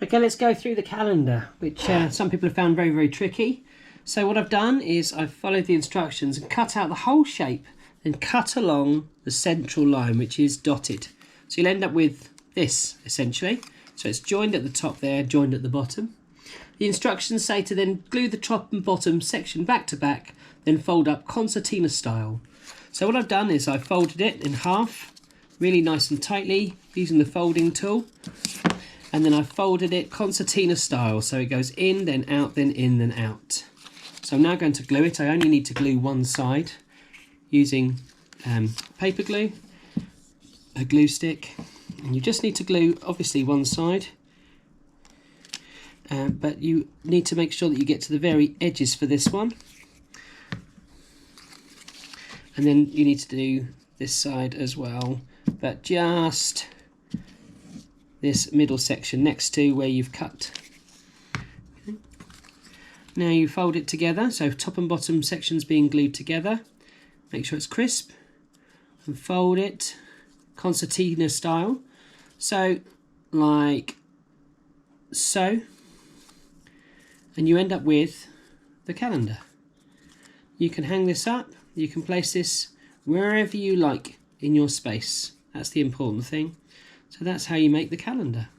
Okay, let's go through the calendar, which some people have found very, very tricky. So what I've done is I've followed the instructions and cut out the whole shape, then cut along the central line, which is dotted. So you'll end up with this, essentially. So it's joined at the top there, joined at the bottom. The instructions say to then glue the top and bottom section back to back, then fold up concertina style. So what I've done is I've folded it in half, really nice and tightly, using the folding tool. And then I've folded it concertina style, so it goes in, then out, then in, then out. So I'm now going to glue it. I only need to glue one side using paper glue, a glue stick, and you just need to glue obviously one side, but you need to make sure that you get to the very edges for this one. And then you need to do this side as well, but just this middle section next to where you've cut. Okay. Now you fold it together, so top and bottom sections being glued together. Make sure it's crisp and fold it concertina style. So like so, and you end up with the calendar. You can hang this up, you can place this wherever you like in your space. That's the important thing. So that's how you make the calendar.